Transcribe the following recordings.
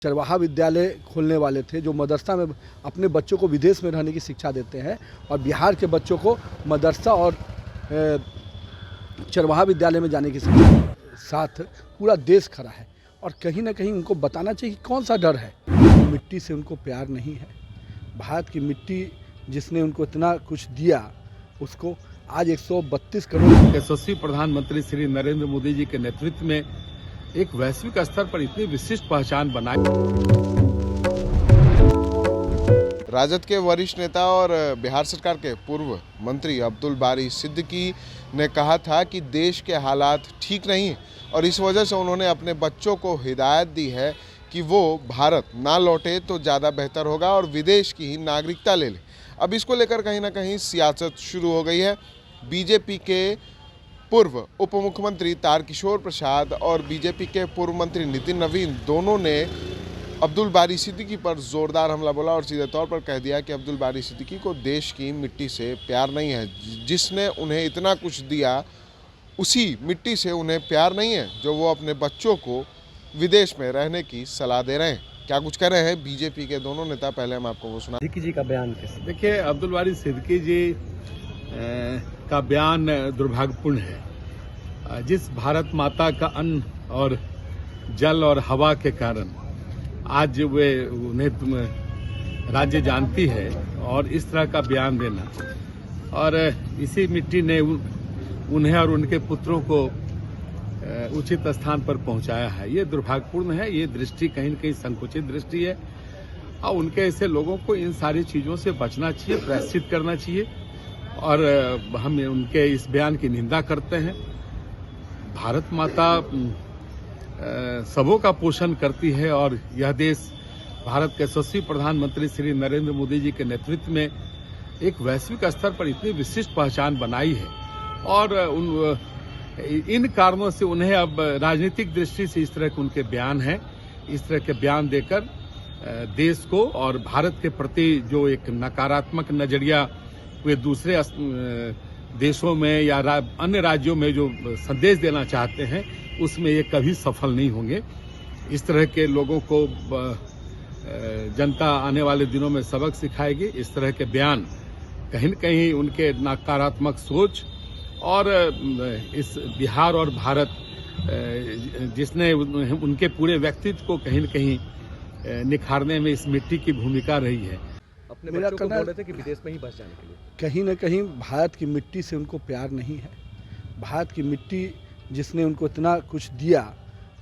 चरवाहा विद्यालय खोलने वाले थे जो मदरसा में अपने बच्चों को विदेश में रहने की शिक्षा देते हैं और बिहार के बच्चों को मदरसा और चरवाहा विद्यालय में जाने की शिक्षा साथ पूरा देश खड़ा है। और कहीं ना कहीं उनको बताना चाहिए कि कौन सा डर है। मिट्टी से उनको प्यार नहीं है। भारत की मिट्टी जिसने उनको इतना कुछ दिया उसको आज 132 करोड़ यशस्वी प्रधानमंत्री श्री नरेंद्र मोदी जी के नेतृत्व में एक वैश्विक स्तर पर इतनी विशिष्ट पहचान बनाई। राजद के वरिष्ठ नेता और बिहार सरकार के पूर्व मंत्री अब्दुल बारी सिद्दीकी ने कहा था कि देश के हालात ठीक नहीं हैं और इस वजह से उन्होंने अपने बच्चों को हिदायत दी है कि वो भारत ना लौटे तो ज़्यादा बेहतर होगा और विदेश की ही नागरिकता ले ले। अब इसको लेकर कहीं ना कहीं सियासत शुरू हो गई है। बीजेपी के पूर्व उप मुख्यमंत्री तारकिशोर प्रसाद और बीजेपी के पूर्व मंत्री नितिन नवीन दोनों ने अब्दुल बारी सिद्दीकी पर जोरदार हमला बोला और सीधे तौर पर कह दिया कि अब्दुल बारी सिद्दीकी को देश की मिट्टी से प्यार नहीं है। जिसने उन्हें इतना कुछ दिया उसी मिट्टी से उन्हें प्यार नहीं है जो वो अपने बच्चों को विदेश में रहने की सलाह दे रहे हैं। क्या कुछ कह रहे हैं बीजेपी के दोनों नेता, पहले हम आपको वो सुना। सिद्दीकी जी का बयान कैसे? देखिए, अब्दुल बारी सिद्दीकी जी का बयान दुर्भाग्यपूर्ण है। जिस भारत माता का अन्न और जल और हवा के कारण आज वे उन्हें राज्य जानती है और इस तरह का बयान देना और इसी मिट्टी ने उन्हें और उनके पुत्रों को उचित स्थान पर पहुंचाया है। ये दुर्भाग्यपूर्ण है। ये दृष्टि कहीं न कहीं संकुचित दृष्टि है और उनके ऐसे लोगों को इन सारी चीजों से बचना चाहिए, प्रायश्चित करना चाहिए और हम उनके इस बयान की निंदा करते हैं। भारत माता सबों का पोषण करती है और यह देश भारत के यशस्वी प्रधानमंत्री श्री नरेंद्र मोदी जी के नेतृत्व में एक वैश्विक स्तर पर इतनी विशिष्ट पहचान बनाई है और इन कारणों से उन्हें अब राजनीतिक दृष्टि से इस तरह के उनके बयान हैं, इस तरह के बयान देकर देश को और भारत के प्रति जो एक नकारात्मक नजरिया वे दूसरे देशों में या अन्य राज्यों में जो संदेश देना चाहते हैं उसमें ये कभी सफल नहीं होंगे। इस तरह के लोगों को जनता आने वाले दिनों में सबक सिखाएगी। इस तरह के बयान कहीं न कहीं उनके नकारात्मक सोच और इस बिहार और भारत जिसने उनके पूरे व्यक्तित्व को कहीं न कहीं निखारने में इस मिट्टी की भूमिका रही है। अपने बच्चों को बोल रहे थे कि विदेश में ही बस जाने के लिए। कहीं ना कहीं भारत की मिट्टी से उनको प्यार नहीं है। भारत की मिट्टी जिसने उनको इतना कुछ दिया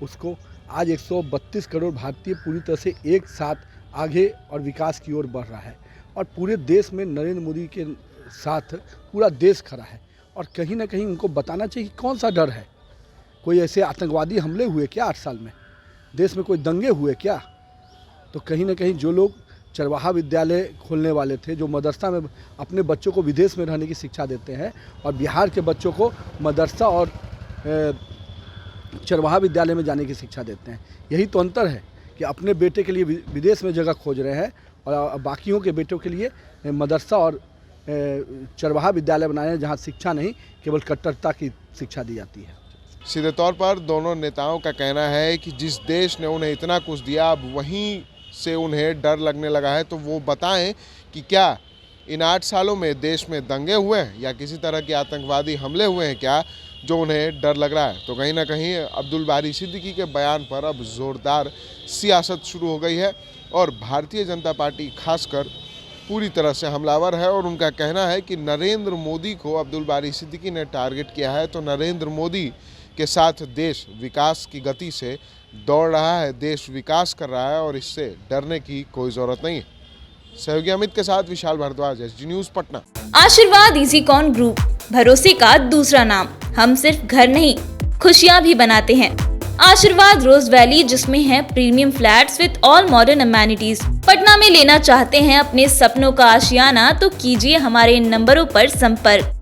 उसको आज 132 करोड़ भारतीय पूरी तरह से एक साथ आगे और विकास की ओर बढ़ रहा है और पूरे देश में नरेंद्र मोदी के साथ पूरा देश खड़ा है। और कहीं ना कहीं उनको बताना चाहिए कौन सा डर है। कोई ऐसे आतंकवादी हमले हुए क्या 8 साल में? देश में कोई दंगे हुए क्या? तो कहीं ना कहीं जो लोग चरवाहा विद्यालय खोलने वाले थे जो मदरसा में अपने बच्चों को विदेश में रहने की शिक्षा देते हैं और बिहार के बच्चों को मदरसा और चरवाहा विद्यालय में जाने की शिक्षा देते हैं, यही तो अंतर है कि अपने बेटे के लिए विदेश में जगह खोज रहे हैं और बाकियों के बेटों के लिए मदरसा और चरवाहा विद्यालय बनाए हैं जहाँ शिक्षा नहीं केवल कट्टरता की शिक्षा दी जाती है। सीधे तौर पर दोनों नेताओं का कहना है कि जिस देश ने उन्हें इतना कुछ दिया अब वहीं से उन्हें डर लगने लगा है, तो वो बताएं कि क्या इन 8 सालों में देश में दंगे हुए हैं या किसी तरह के आतंकवादी हमले हुए हैं क्या जो उन्हें डर लग रहा है। तो कहीं ना कहीं अब्दुल बारी सिद्दीकी के बयान पर अब जोरदार सियासत शुरू हो गई है और भारतीय जनता पार्टी खासकर पूरी तरह से हमलावर है और उनका कहना है कि नरेंद्र मोदी को अब्दुल बारी सिद्दीकी ने टारगेट किया है तो नरेंद्र मोदी के साथ देश विकास की गति से दौड़ रहा है, देश विकास कर रहा है और इससे डरने की कोई जरूरत नहीं है। सहयोगी अमित के साथ विशाल भारद्वाज, SG न्यूज़ पटना। आशीर्वाद इजीकॉन ग्रुप, भरोसे का दूसरा नाम। हम सिर्फ घर नहीं खुशियां भी बनाते हैं। आशीर्वाद रोज वैली, जिसमें है premium flats with all modern amenities. Patna में लेना चाहते हैं अपने सपनों का आशियाना तो कीजिए हमारे इन नंबरों पर संपर्क।